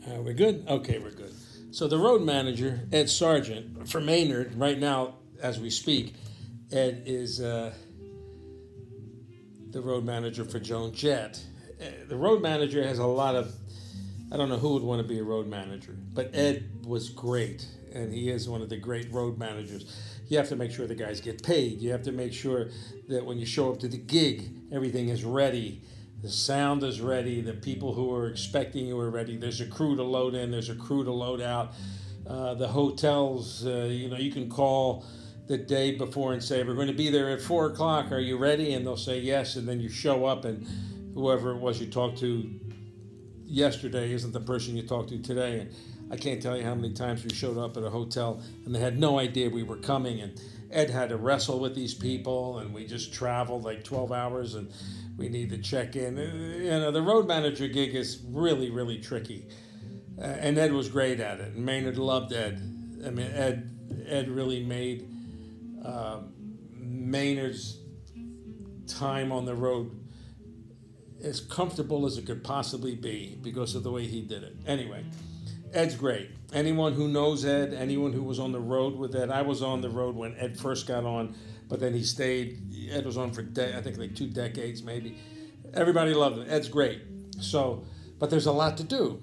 We're good? Okay, we're good. So the road manager, Ed Sargent, for Maynard, right now, as we speak, Ed is the road manager for Joan Jett. The road manager has a lot of, I don't know who would want to be a road manager, but Ed was great, and he is one of the great road managers. You have to make sure the guys get paid. You have to make sure that when you show up to the gig, everything is ready. The sound is ready. The people who are expecting you are ready. There's a crew to load in. There's a crew to load out. The hotels, you can call the day before and say, we're going to be there at 4 o'clock. Are you ready? And they'll say yes. And then you show up, and whoever it was you talked to yesterday isn't the person you talked to today. And I can't tell you how many times we showed up at a hotel and they had no idea we were coming. And Ed had to wrestle with these people, and we just traveled like 12 hours, and we need to check in. The road manager gig is really, really tricky. And Ed was great at it. And Maynard loved Ed. I mean, Ed really made Maynard's time on the road as comfortable as it could possibly be because of the way he did it. Anyway, Ed's great. Anyone who knows Ed, anyone who was on the road with Ed, I was on the road when Ed first got on, but then he stayed. Ed was on for, I think, like 2 decades maybe. Everybody loved him. Ed's great. So, but there's a lot to do.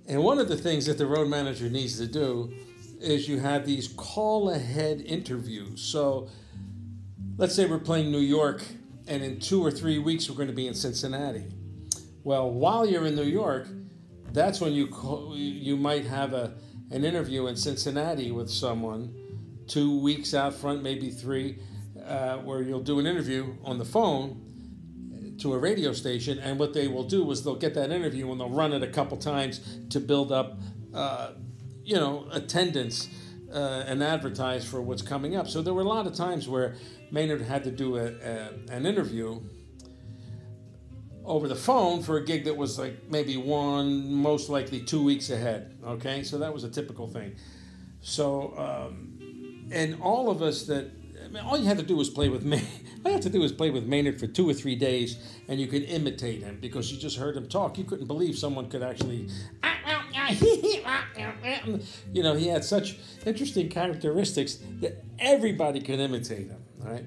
And one of the things that the road manager needs to do is you have these call-ahead interviews. So let's say we're playing New York, and in 2 or 3 weeks we're going to be in Cincinnati. Well, while you're in New York, that's when you might have an interview in Cincinnati with someone 2 weeks out front, maybe 3, where you'll do an interview on the phone to a radio station, and what they will do is they'll get that interview and they'll run it a couple times to build up, attendance and advertise for what's coming up. So there were a lot of times where Maynard had to do an interview over the phone for a gig that was like maybe most likely 2 weeks ahead. Okay, so that was a typical thing. So, and all of us all you had to do was play with me. All you had to do was play with Maynard for 2 or 3 days, and you could imitate him because you just heard him talk. You couldn't believe someone could actually, he had such interesting characteristics that everybody could imitate him, right?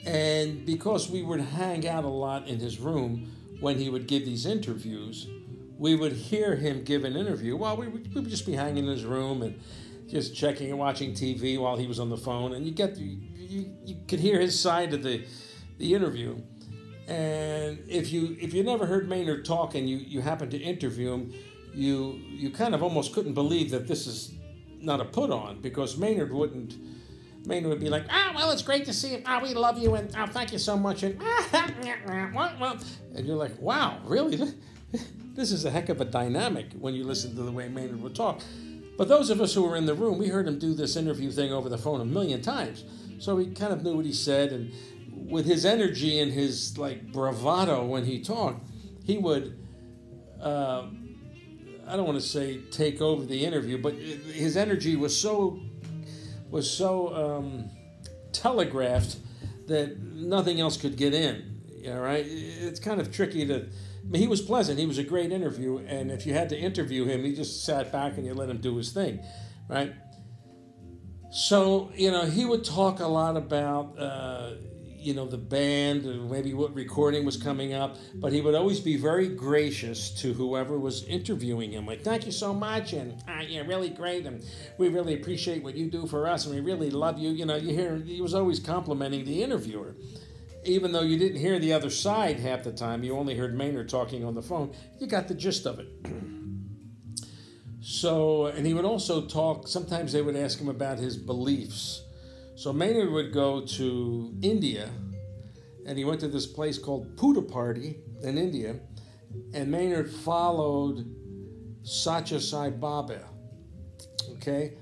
And because we would hang out a lot in his room when he would give these interviews, we would hear him give an interview. Well, we would just be hanging in his room and just checking and watching TV while he was on the phone, and you could hear his side of the interview. And if you never heard Maynard talk and you happened to interview him, you kind of almost couldn't believe that this is not a put on, because Maynard would be like, well, it's great to see you. We love you, and thank you so much. And and you're like, wow, really? This is a heck of a dynamic when you listen to the way Maynard would talk. But those of us who were in the room, we heard him do this interview thing over the phone 1,000,000 times. So we kind of knew what he said, and with his energy and his bravado when he talked, he would, I don't want to say take over the interview, but his energy was so telegraphed that nothing else could get in. Right? It's kind of tricky to. He was pleasant. He was a great interview, and if you had to interview him, he just sat back and you let him do his thing, right? So, he would talk a lot about, the band and maybe what recording was coming up, but he would always be very gracious to whoever was interviewing him. Like, thank you so much, and you're really great, and we really appreciate what you do for us, and we really love you. You hear he was always complimenting the interviewer. Even though you didn't hear the other side half the time, you only heard Maynard talking on the phone, you got the gist of it. So, and he would also talk, sometimes they would ask him about his beliefs. So Maynard would go to India, and he went to this place called Puja Party in India, and Maynard followed Satya Sai Baba, okay?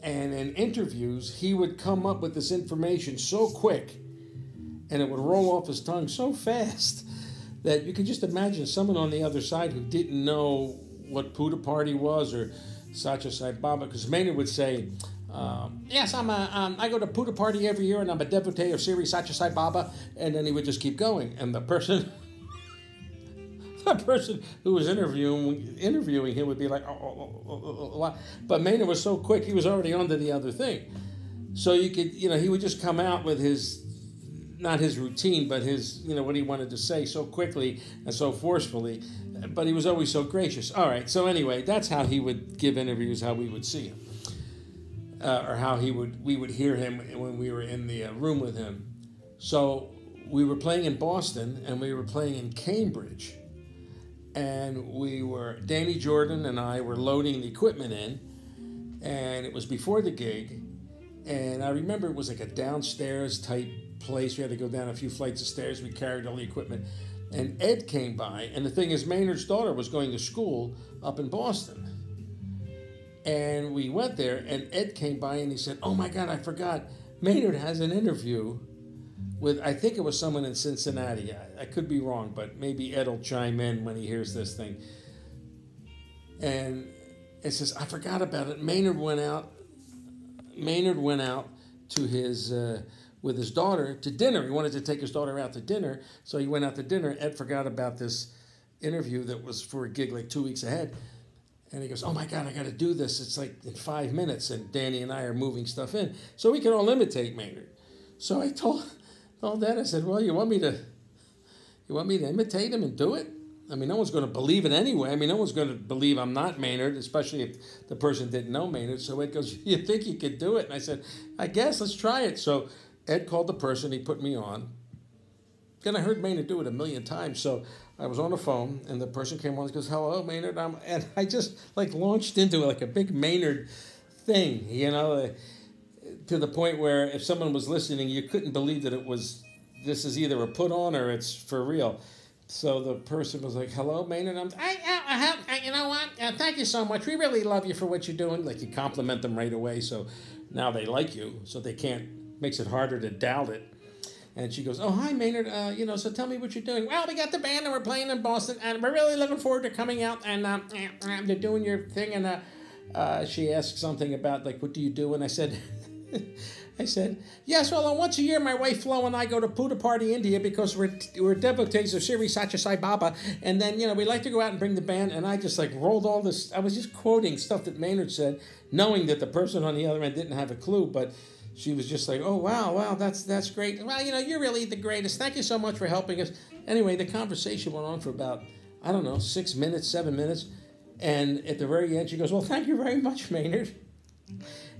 And in interviews, he would come up with this information so quick, and it would roll off his tongue so fast that you could just imagine someone on the other side who didn't know what Puja Party was or Satya Sai Baba, because Maynard would say, yes, I go to Puja Party every year, and I'm a devotee of Sri Satya Sai Baba, and then he would just keep going, and the person the person who was interviewing him would be like, but Maynard was so quick, he was already on to the other thing. So you could, he would just come out with not his routine, but his, what he wanted to say so quickly and so forcefully, but he was always so gracious. All right, so anyway, that's how he would give interviews, how we would see him, or how we would hear him when we were in the room with him. So we were playing in Boston, and we were playing in Cambridge, and Danny Jordan and I were loading the equipment in, and it was before the gig, and I remember it was like a downstairs type place. We had to go down a few flights of stairs. We carried all the equipment, and Ed came by, and the thing is, Maynard's daughter was going to school up in Boston, and we went there, and Ed came by, and he said, "Oh my God, I forgot, Maynard has an interview with," I think it was someone in Cincinnati. I could be wrong, but maybe Ed will chime in when he hears this thing. And it says, "I forgot about it. Maynard went out to his with his daughter to dinner. He wanted to take his daughter out to dinner, so he went out to dinner. Ed forgot about this interview that was for a gig like 2 weeks ahead." And he goes, "Oh my God, I got to do this. It's like in 5 minutes." And Danny and I are moving stuff in so we can all imitate Maynard. So I told Dad, I said, "Well, you want me to imitate him and do it? I mean, no one's going to believe it anyway. I mean, no one's going to believe I'm not Maynard, especially if the person didn't know Maynard." So Ed goes, "You think you could do it?" And I said, "I guess, let's try it." So Ed called the person, he put me on. Then I heard Maynard do it a million times. So I was on the phone, and the person came on and goes, "Hello, Maynard." And I just launched into like a big Maynard thing, to the point where if someone was listening, you couldn't believe that this is either a put on or it's for real. So the person was like, "Hello, Maynard." You know what? Thank you so much. We really love you for what you're doing. Like, you compliment them right away, so now they like you, so they makes it harder to doubt it. And she goes, "Oh, hi, Maynard. So tell me what you're doing." "Well, we got the band and we're playing in Boston, and we're really looking forward to coming out, and they're doing your thing." And she asked something about, like, "What do you do?" And I said, "Yes, well, once a year, my wife Flo and I go to Puttaparthi, India, because we're devotees of Sri Satya Sai Baba, and then, we like to go out and bring the band." And I just rolled all this. I was just quoting stuff that Maynard said, knowing that the person on the other end didn't have a clue, but she was just like, "Oh, wow, that's great. Well, you're really the greatest. Thank you so much for helping us." Anyway, the conversation went on for about, 6 minutes, 7 minutes, and at the very end, she goes, "Well, thank you very much, Maynard."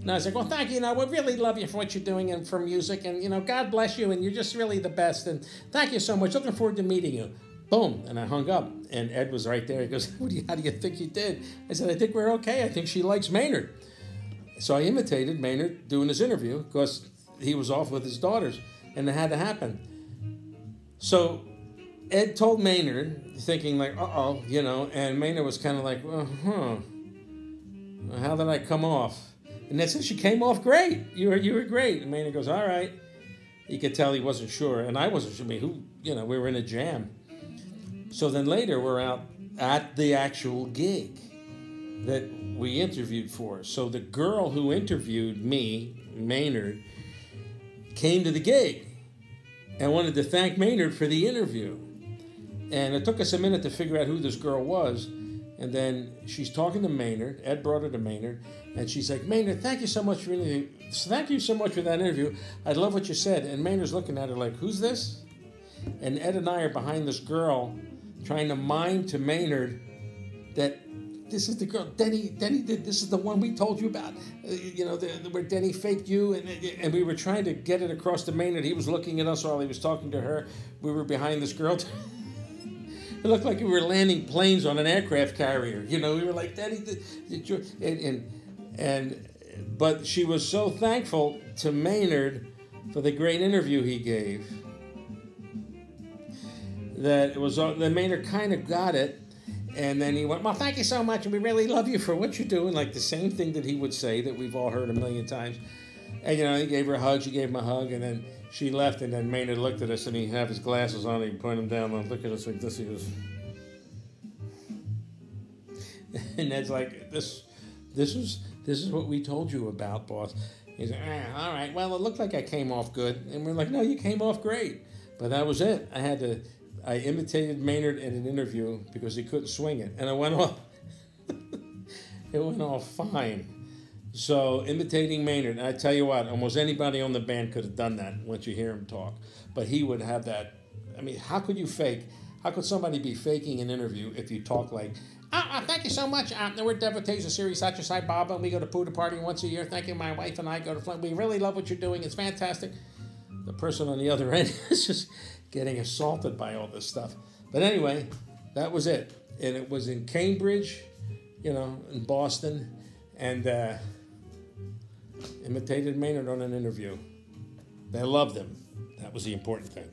And I was like, "Well, thank you. We really love you for what you're doing and for music, and, God bless you, and you're just really the best, and thank you so much. Looking forward to meeting you." Boom, and I hung up, and Ed was right there. He goes, "How do you think you did?" I said, "I think we're okay. I think she likes Maynard." So I imitated Maynard doing his interview because he was off with his daughters, and it had to happen. So Ed told Maynard, thinking like, "Uh-oh," and Maynard was kind of like, "How did I come off?" And Ed said, "She came off great. You were great." And Maynard goes, "All right." You could tell he wasn't sure, and I wasn't sure. We were in a jam. So then later we're out at the actual gig that we interviewed for. So the girl who interviewed me, Maynard, came to the gig and wanted to thank Maynard for the interview. And it took us a minute to figure out who this girl was. And then she's talking to Maynard. Ed brought her to Maynard. And she's like, "Maynard, thank you so much for that interview. I love what you said." And Maynard's looking at her like, "Who's this?" And Ed and I are behind this girl trying to mime to Maynard that this is the girl, Denny did, this is the one we told you about, where Denny faked you, and we were trying to get it across to Maynard. He was looking at us while he was talking to her. We were behind this girl. It looked like we were landing planes on an aircraft carrier. We were like, "Denny but she was so thankful to Maynard for the great interview he gave that then Maynard kind of got it. And then he went, "Well, thank you so much, and we really love you for what you're doing," like the same thing that he would say that we've all heard a million times. And, he gave her a hug. She gave him a hug, and then she left, and then Maynard looked at us, and he had his glasses on, and he pointed them down, and looked at us like this. He goes, and Ed's like, this is what we told you about, boss." He's like, "All right, well, it looked like I came off good." And we're like, "No, you came off great." But that was it. I imitated Maynard in an interview because he couldn't swing it, and it went off. It went off fine. So imitating Maynard, and I tell you what, almost anybody on the band could have done that once you hear him talk. But he would have that. I mean, how could you fake? How could somebody be faking an interview if you talk like, thank you so much. We're devotees of Sirius Side Baba, and we go to Puda Party once a year. Thank you, my wife and I go to Flint. We really love what you're doing. It's fantastic. The person on the other end is just getting assaulted by all this stuff. But anyway, that was it. And it was in Cambridge, in Boston, and imitated Maynard on an interview. They loved him. That was the important thing.